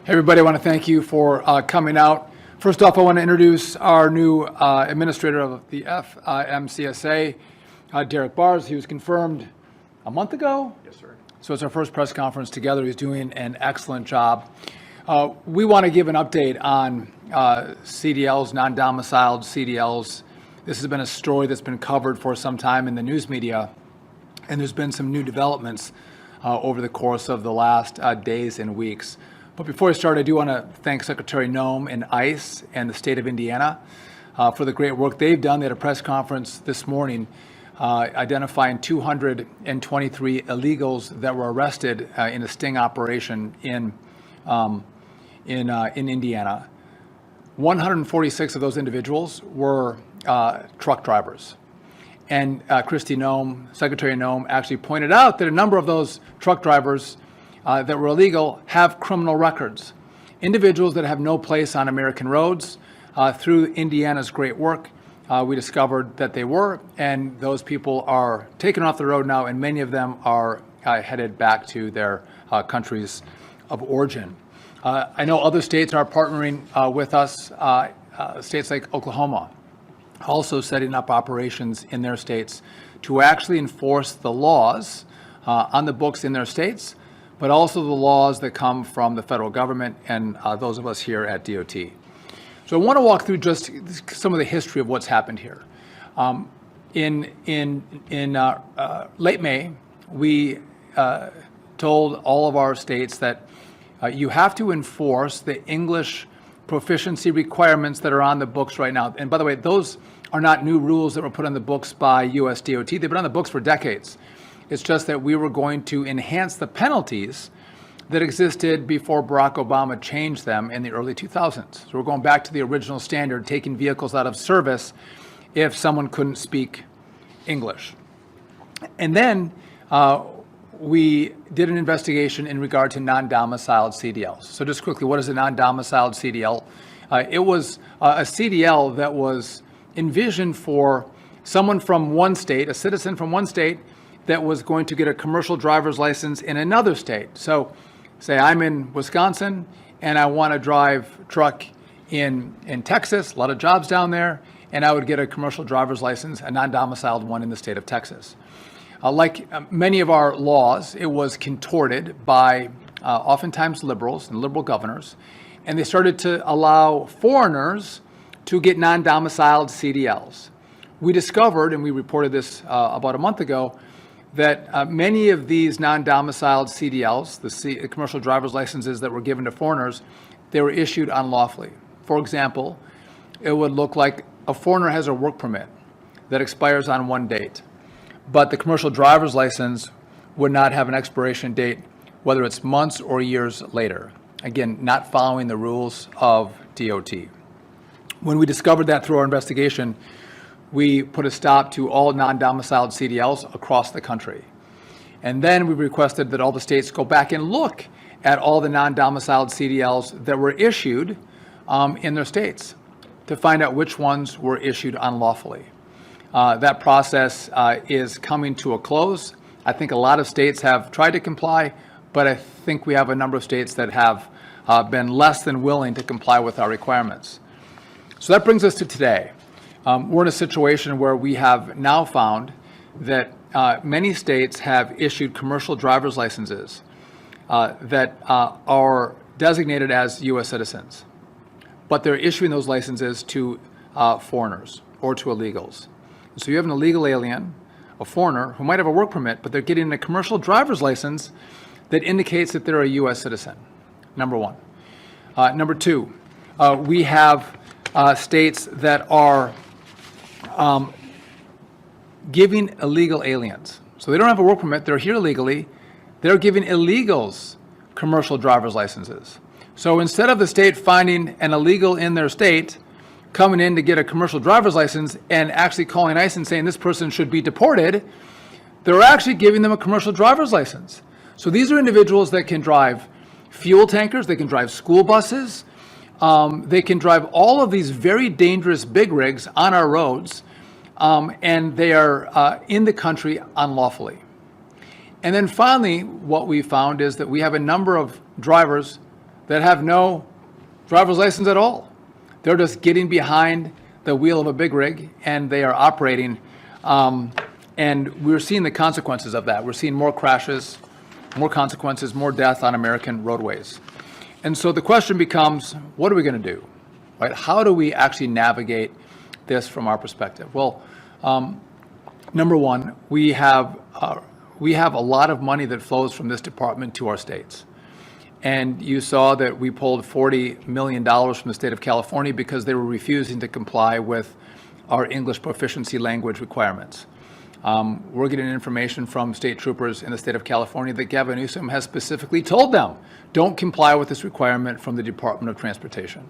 Hey everybody, I want to thank you for coming out. First off, I want to introduce our new administrator of the FMCSA, Derek Bars. He was confirmed a month ago. Yes, sir. So it's our first press conference together. He's doing an excellent job. We want to give an update on CDLs, non-domiciled CDLs. This has been a story that's been covered for some time in the news media, and there's been some new developments over the course of the last days and weeks. But before I start, I do want to thank Secretary Noem and ICE and the state of Indiana for the great work they've done. They had a press conference this morning identifying 223 illegals that were arrested in a sting operation in Indiana. 146 of those individuals were truck drivers. And Secretary Noem actually pointed out that a number of those truck drivers that were illegal have criminal records. Individuals that have no place on American roads. Through Indiana's great work, we discovered that they were, and those people are taken off the road now, and many of them are headed back to their countries of origin. I know other states are partnering with us, states like Oklahoma, also setting up operations in their states to actually enforce the laws on the books in their states, but also the laws that come from the federal government and those of us here at DOT. So I want to walk through just some of the history of what's happened here. In late May, we told all of our states that you have to enforce the English proficiency requirements that are on the books right now. And by the way, those are not new rules that were put on the books by US DOT. They've been on the books for decades. It's just that we were going to enhance the penalties that existed before Barack Obama changed them in the early 2000s. So we're going back to the original standard, taking vehicles out of service if someone couldn't speak English. And then we did an investigation in regard to non-domiciled CDLs. So just quickly, what is a non-domiciled CDL? It was a CDL that was envisioned for someone from one state, a citizen from one state, that was going to get a commercial driver's license in another state. So say I'm in Wisconsin and I want to drive truck in Texas, a lot of jobs down there, and I would get a commercial driver's license, a non-domiciled one in the state of Texas. Like many of our laws, it was contorted by oftentimes liberals and liberal governors, and they started to allow foreigners to get non-domiciled CDLs. We discovered, and we reported this about a month ago, that many of these non-domiciled CDLs, the commercial driver's licenses that were given to foreigners, they were issued unlawfully. For example, it would look like a foreigner has a work permit that expires on one date, but the commercial driver's license would not have an expiration date, whether it's months or years later. Again, not following the rules of DOT. When we discovered that through our investigation, we put a stop to all non-domiciled CDLs across the country. And then we requested that all the states go back and look at all the non-domiciled CDLs that were issued in their states to find out which ones were issued unlawfully. That process is coming to a close. I think a lot of states have tried to comply, but I think we have a number of states that have been less than willing to comply with our requirements. So that brings us to today. We're in a situation where we have now found that many states have issued commercial driver's licenses that are designated as U.S. citizens, but they're issuing those licenses to foreigners or to illegals. So you have an illegal alien, a foreigner, who might have a work permit, but they're getting a commercial driver's license that indicates that they're a U.S. citizen, number one. Number two, we have states that are giving illegal aliens. So they don't have a work permit, they're here illegally, they're giving illegals commercial driver's licenses. So instead of the state finding an illegal in their state, coming in to get a commercial driver's license and actually calling ICE and saying this person should be deported, they're actually giving them a commercial driver's license. So these are individuals that can drive fuel tankers, they can drive school buses, they can drive all of these very dangerous big rigs on our roads, and they are in the country unlawfully. And then finally, what we found is that we have a number of drivers that have no driver's license at all. They're just getting behind the wheel of a big rig, and they are operating. And we're seeing the consequences of that. We're seeing more crashes, more consequences, more death on American roadways. And so the question becomes, what are we going to do? Right? How do we actually navigate this from our perspective? Well, number one, we have a lot of money that flows from this department to our states. And you saw that we pulled $40 million from the state of California because they were refusing to comply with our English proficiency language requirements. We're getting information from state troopers in the state of California that Gavin Newsom has specifically told them, don't comply with this requirement from the Department of Transportation.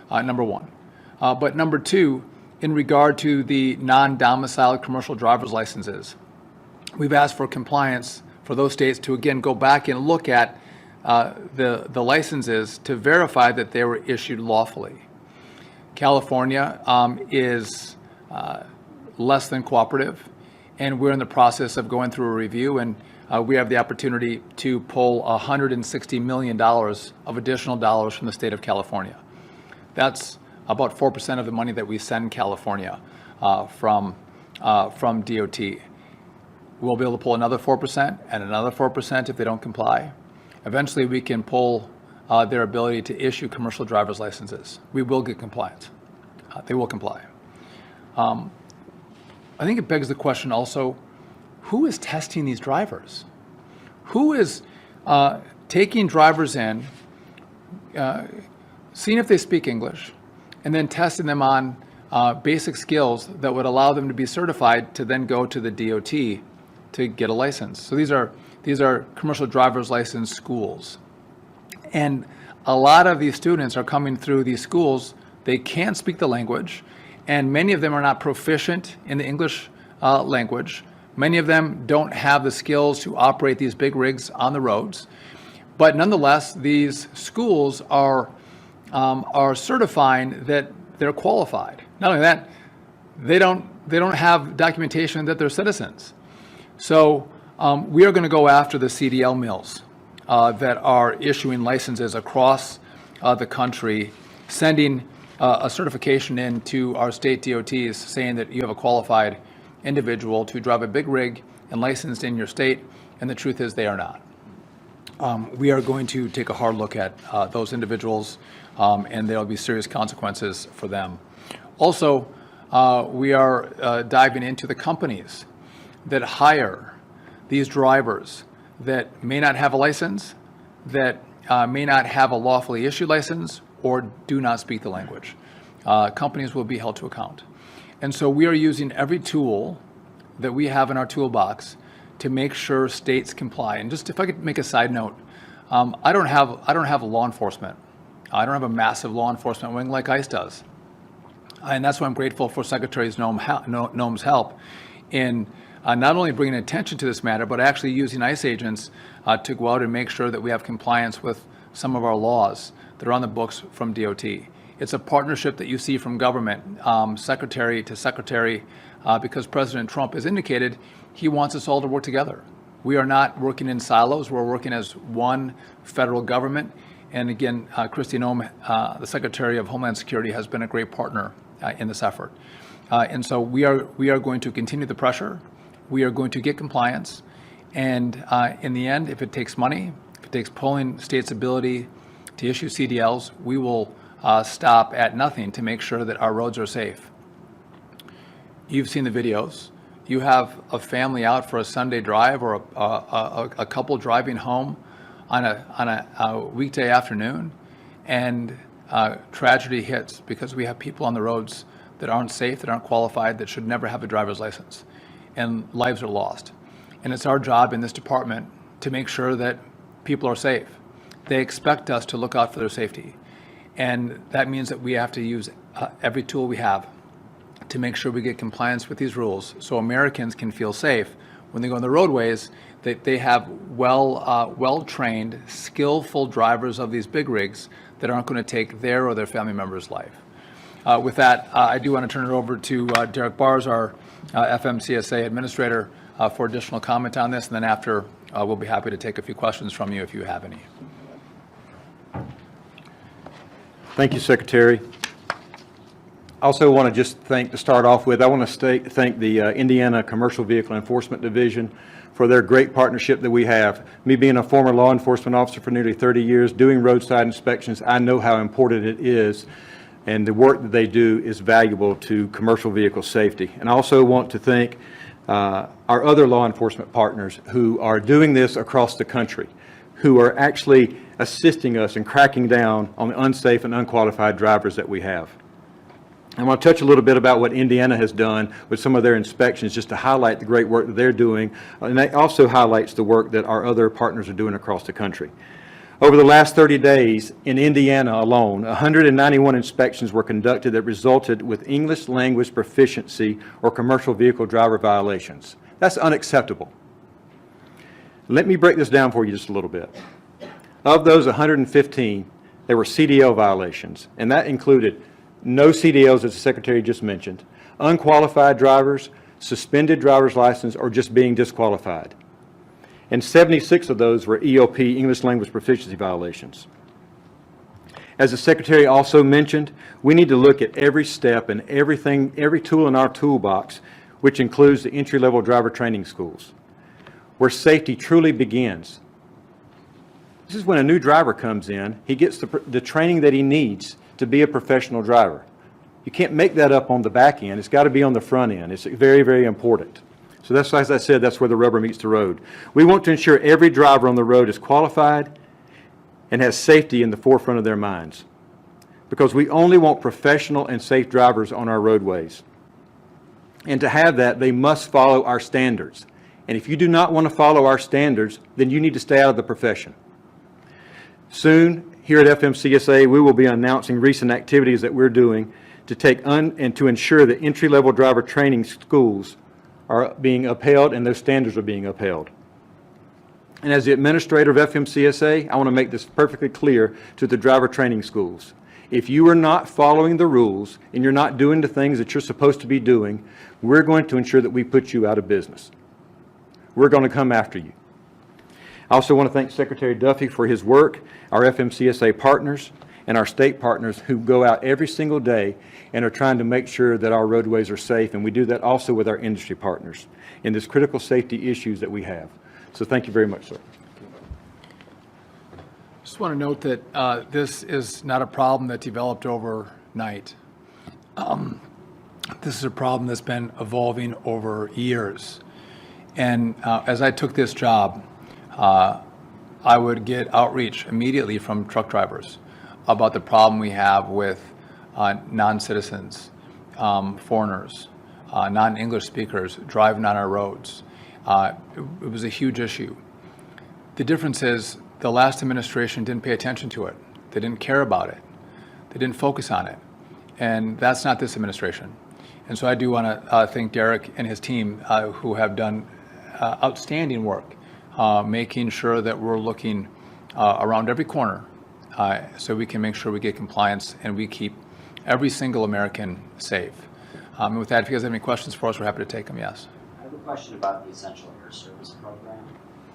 Number one. But number two, in regard to the non-domiciled commercial driver's licenses, we've asked for compliance for those states to, again, go back and look at the licenses to verify that they were issued lawfully. California is less than cooperative, and we're in the process of going through a review, and we have the opportunity to pull $160 million of additional dollars from the state of California. That's about 4% of the money that we send California from DOT. We'll be able to pull another 4% and another 4% if they don't comply. Eventually, we can pull their ability to issue commercial driver's licenses. We will get compliance. They will comply. I think it begs the question also, who is testing these drivers? Who is taking drivers in, seeing if they speak English, and then testing them on basic skills that would allow them to be certified to then go to the DOT to get a license? So these are commercial driver's license schools. And a lot of these students are coming through these schools. They can't speak the language, and many of them are not proficient in the English language. Many of them don't have the skills to operate these big rigs on the roads. But nonetheless, these schools are certifying that they're qualified. Not only that, they don't have documentation that they're citizens. So we are going to go after the CDL mills that are issuing licenses across the country, sending a certification in to our state DOTs saying that you have a qualified individual to drive a big rig and licensed in your state, and the truth is they are not. We are going to take a hard look at those individuals, and there will be serious consequences for them. Also, we are diving into the companies that hire these drivers that may not have a license, that may not have a lawfully issued license, or do not speak the language. Companies will be held to account. And so we are using every tool that we have in our toolbox to make sure states comply. And just if I could make a side note, I don't have law enforcement. I don't have a massive law enforcement wing like ICE does. And that's why I'm grateful for Secretary Noem's help in not only bringing attention to this matter, but actually using ICE agents to go out and make sure that we have compliance with some of our laws that are on the books from DOT. It's a partnership that you see from government, secretary to secretary, because President Trump has indicated he wants us all to work together. We are not working in silos. We're working as one federal government. And again, Kristi Noem, the Secretary of Homeland Security, has been a great partner in this effort. And so we are going to continue the pressure. We are going to get compliance. And in the end, if it takes money, if it takes pulling states' ability to issue CDLs, we will stop at nothing to make sure that our roads are safe. You've seen the videos. You have a family out for a Sunday drive, or a couple driving home on a weekday afternoon, and tragedy hits because we have people on the roads that aren't safe, that aren't qualified, that should never have a driver's license, and lives are lost. And it's our job in this department to make sure that people are safe. They expect us to look out for their safety. And that means that we have to use every tool we have to make sure we get compliance with these rules so Americans can feel safe when they go on the roadways, that they have well-trained, skillful drivers of these big rigs that aren't going to take their or their family member's life. With that, I do want to turn it over to Derek Bars, our FMCSA administrator, for additional comment on this, and then after, we'll be happy to take a few questions from you if you have any. Thank you, Secretary. I also want to just to start off with, I want to thank the Indiana Commercial Vehicle Enforcement Division for their great partnership that we have. Me being a former law enforcement officer for nearly 30 years, doing roadside inspections, I know how important it is, and the work that they do is valuable to commercial vehicle safety. And I also want to thank our other law enforcement partners who are doing this across the country, who are actually assisting us in cracking down on the unsafe and unqualified drivers that we have. I want to touch a little bit about what Indiana has done with some of their inspections, just to highlight the great work that they're doing, and that also highlights the work that our other partners are doing across the country. Over the last 30 days in Indiana alone, 191 inspections were conducted that resulted with English language proficiency or commercial vehicle driver violations. That's unacceptable. Let me break this down for you just a little bit. Of those 115, there were CDL violations, and that included no CDLs, as the Secretary just mentioned, unqualified drivers, suspended driver's license, or just being disqualified. And 76 of those were EOP, English Language Proficiency violations. As the Secretary also mentioned, we need to look at every step and everything, every tool in our toolbox, which includes the entry-level driver training schools, where safety truly begins. This is when a new driver comes in, he gets the training that he needs to be a professional driver. You can't make that up on the back end. It's got to be on the front end. It's very, very important. So that's, as I said, that's where the rubber meets the road. We want to ensure every driver on the road is qualified and has safety in the forefront of their minds, because we only want professional and safe drivers on our roadways. And to have that, they must follow our standards. And if you do not want to follow our standards, then you need to stay out of the profession. Soon, here at FMCSA, we will be announcing recent activities that we're doing to take and to ensure that entry-level driver training schools are being upheld and those standards are being upheld. And as the administrator of FMCSA, I want to make this perfectly clear to the driver training schools. If you are not following the rules and you're not doing the things that you're supposed to be doing, we're going to ensure that we put you out of business. We're going to come after you. I also want to thank Secretary Duffy for his work, our FMCSA partners, and our state partners who go out every single day and are trying to make sure that our roadways are safe, and we do that also with our industry partners in this critical safety issues that we have. So thank you very much, sir. Just want to note that this is not a problem that developed overnight. This is a problem that's been evolving over years. And as I took this job, I would get outreach immediately from truck drivers about the problem we have with non-citizens, foreigners, non-English speakers driving on our roads. It was a huge issue. The difference is the last administration didn't pay attention to it. They didn't care about it. They didn't focus on it. And that's not this administration. And so I do want to thank Derek and his team who have done outstanding work, making sure that we're looking around every corner so we can make sure we get compliance and we keep every single American safe. And with that, if you guys have any questions for us, we're happy to take them. Yes. I have a question about the Essential Air Service program.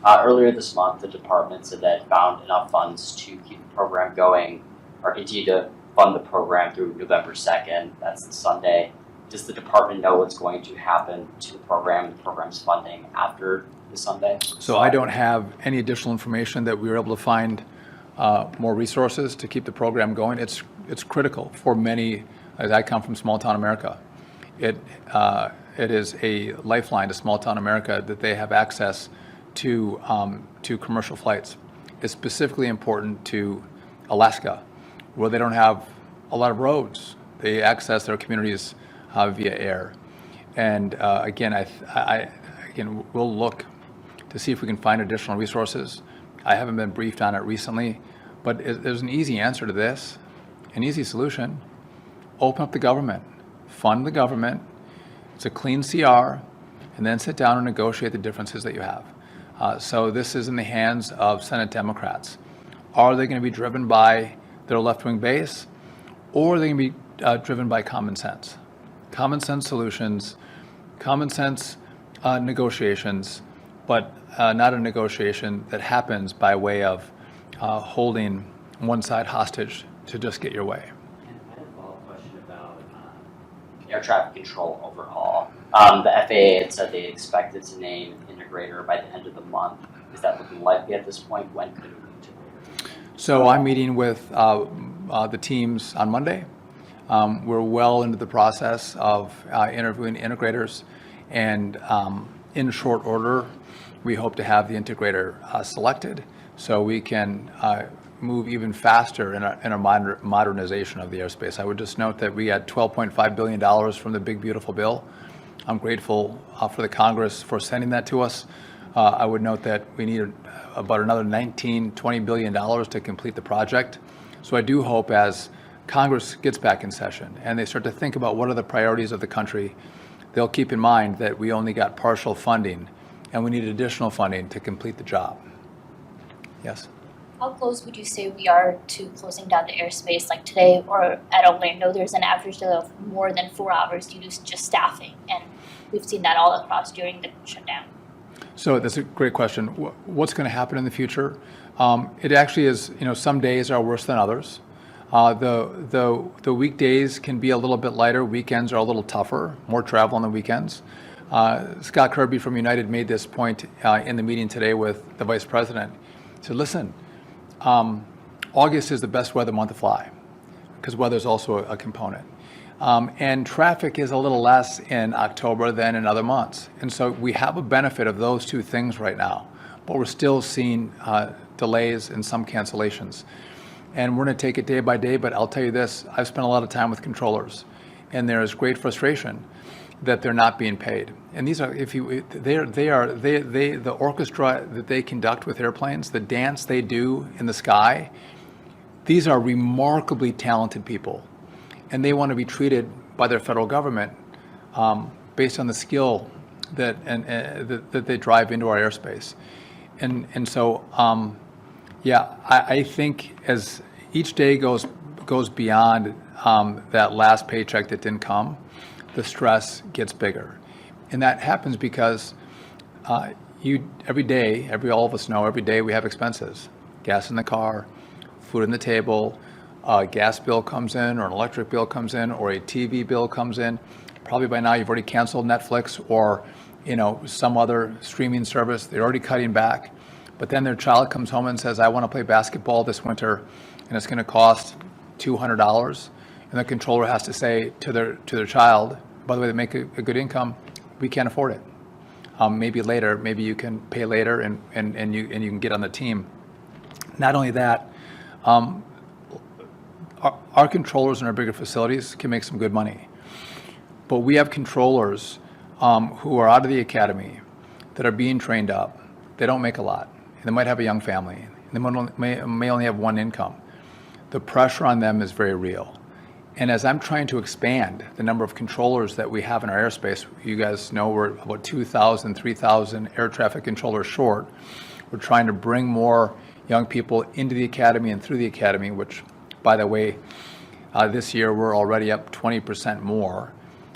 Earlier this month, the department said that it found enough funds to keep the program going or continue to fund the program through November 2nd. That's the Sunday. Does the department know what's going to happen to the program's funding after the Sunday? So I don't have any additional information that we were able to find more resources to keep the program going. It's critical for many, as I come from small town America. It is a lifeline to small town America that they have access to commercial flights. It's specifically important to Alaska, where they don't have a lot of roads. They access their communities via air. And again, we'll look to see if we can find additional resources. I haven't been briefed on it recently, but there's an easy answer to this, an easy solution. Open up the government, fund the government. It's a clean CR, and then sit down and negotiate the differences that you have. So this is in the hands of Senate Democrats. Are they going to be driven by their left-wing base, or are they going to be driven by common sense? Common sense solutions, common sense negotiations, but not a negotiation that happens by way of holding one side hostage to just get your way. And I had a follow-up question about air traffic control overall. The FAA had said they expected to name an integrator by the end of the month. Is that looking likely at this point? When could an integrator be named? So I'm meeting with the teams on Monday. We're well into the process of interviewing integrators, and in short order, we hope to have the integrator selected so we can move even faster in a modernization of the airspace. I would just note that we had $12.5 billion from the big, beautiful bill. I'm grateful for the Congress for sending that to us. I would note that we need about another $20 billion to complete the project. So I do hope as Congress gets back in session and they start to think about what are the priorities of the country, they'll keep in mind that we only got partial funding and we need additional funding to complete the job. Yes? How close would you say we are to closing down the airspace like today or at Oakland? I know there's an average delay of more than 4 hours due to just staffing, and we've seen that all across during the shutdown. So that's a great question. What's going to happen in the future? It actually is, some days are worse than others. The weekdays can be a little bit lighter. Weekends are a little tougher, more travel on the weekends. Scott Kirby from United made this point in the meeting today with the vice president. He said, listen, August is the best weather month to fly because weather is also a component. And traffic is a little less in October than in other months. And so we have a benefit of those two things right now, but we're still seeing delays and some cancellations. And we're going to take it day by day, but I'll tell you this, I've spent a lot of time with controllers, and there is great frustration that they're not being paid. And these are, the orchestra that they conduct with airplanes, the dance they do in the sky, these are remarkably talented people. And they want to be treated by their federal government based on the skill that they drive into our airspace. And so, I think as each day goes beyond that last paycheck that didn't come, the stress gets bigger. And that happens because all of us know, every day we have expenses. Gas in the car, food on the table, a gas bill comes in, or an electric bill comes in, or a TV bill comes in. Probably by now you've already canceled Netflix or some other streaming service. They're already cutting back. But then their child comes home and says, I want to play basketball this winter, and it's going to cost $200. And the controller has to say to their child, by the way, they make a good income, we can't afford it. Maybe later, maybe you can pay later and you can get on the team. Not only that, our controllers in our bigger facilities can make some good money. But we have controllers who are out of the academy that are being trained up. They don't make a lot. They might have a young family. They may only have one income. The pressure on them is very real. And as I'm trying to expand the number of controllers that we have in our airspace, you guys know we're about 2,000, 3,000 air traffic controllers short. We're trying to bring more young people into the academy and through the academy, which, by the way, this year we're already up 20% more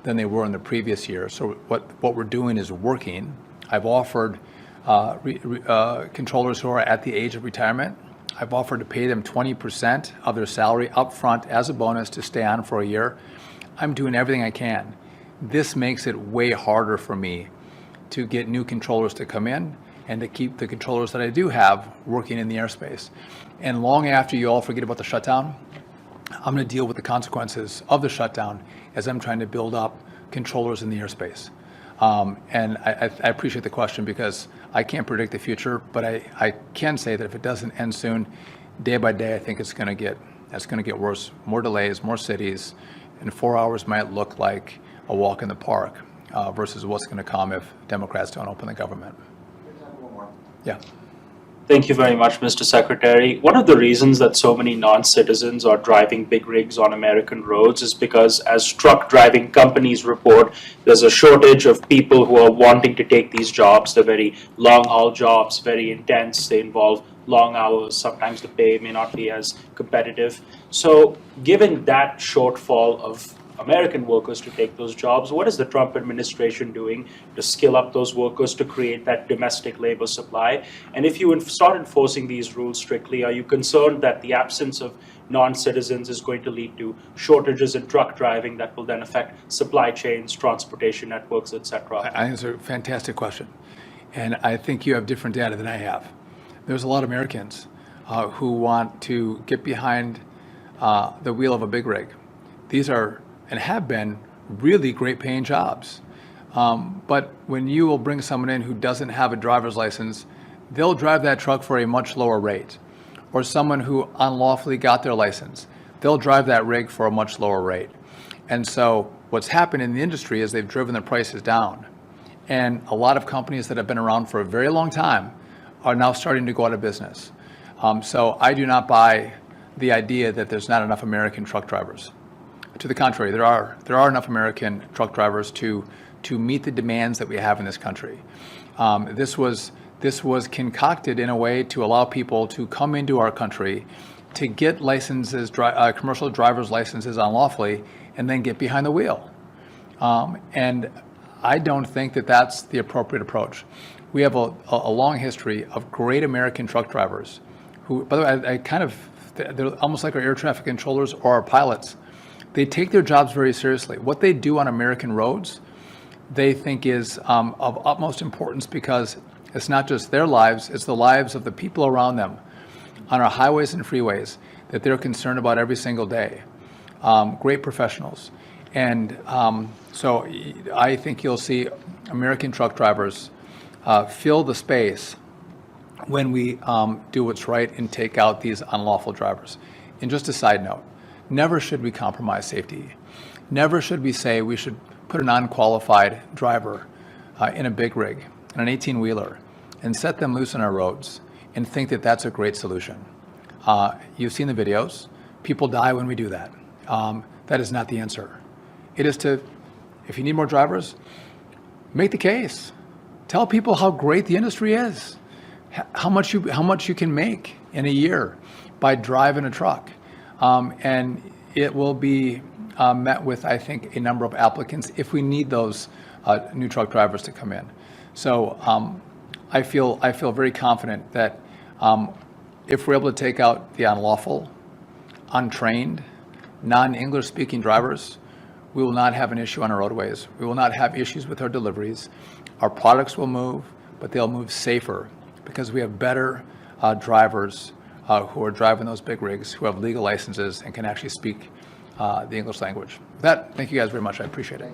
than they were in the previous year. So what we're doing is working. I've offered controllers who are at the age of retirement, I've offered to pay them 20% of their salary up front as a bonus to stay on for a year. I'm doing everything I can. This makes it way harder for me to get new controllers to come in and to keep the controllers that I do have working in the airspace. And long after you all forget about the shutdown, I'm going to deal with the consequences of the shutdown as I'm trying to build up controllers in the airspace. And I appreciate the question because I can't predict the future, but I can say that if it doesn't end soon, day by day, I think it's going to get worse. More delays, more cities, and 4 hours might look like a walk in the park versus what's going to come if Democrats don't open the government. Yeah. Thank you very much, Mr. Secretary. One of the reasons that so many non-citizens are driving big rigs on American roads is because, as truck driving companies report, there's a shortage of people who are wanting to take these jobs. They're very long-haul jobs, very intense. They involve long hours. Sometimes the pay may not be as competitive. So given that shortfall of American workers to take those jobs. What is the Trump administration doing to skill up those workers to create that domestic labor supply? And if you start enforcing these rules strictly, are you concerned that the absence of non-citizens is going to lead to shortages in truck driving that will then affect supply chains, transportation networks, etc.? I think it's a fantastic question. And I think you have different data than I have. There's a lot of Americans who want to get behind the wheel of a big rig. These are, and have been, really great paying jobs. But when you will bring someone in who doesn't have a driver's license, they'll drive that truck for a much lower rate. Or someone who unlawfully got their license, they'll drive that rig for a much lower rate. And so what's happened in the industry is they've driven the prices down. And a lot of companies that have been around for a very long time are now starting to go out of business. So I do not buy the idea that there's not enough American truck drivers. To the contrary, there are enough American truck drivers to meet the demands that we have in this country. This was concocted in a way to allow people to come into our country, to get licenses, commercial driver's licenses unlawfully, and then get behind the wheel. And I don't think that that's the appropriate approach. We have a long history of great American truck drivers who, by the way, they're almost like our air traffic controllers or our pilots. They take their jobs very seriously. What they do on American roads, they think is of utmost importance because it's not just their lives, it's the lives of the people around them on our highways and freeways that they're concerned about every single day. Great professionals. And so I think you'll see American truck drivers fill the space when we do what's right and take out these unlawful drivers. And just a side note, never should we compromise safety. Never should we say we should put an unqualified driver in a big rig, in an 18-wheeler, and set them loose on our roads and think that that's a great solution. You've seen the videos. People die when we do that. That is not the answer. It is to, if you need more drivers, make the case. Tell people how great the industry is, how much you can make in a year by driving a truck. And it will be met with, I think, a number of applicants if we need those new truck drivers to come in. So I feel very confident that if we're able to take out the unlawful, untrained, non-English speaking drivers, we will not have an issue on our roadways. We will not have issues with our deliveries. Our products will move, but they'll move safer because we have better drivers who are driving those big rigs, who have legal licenses and can actually speak the English language. With that, thank you guys very much. I appreciate it.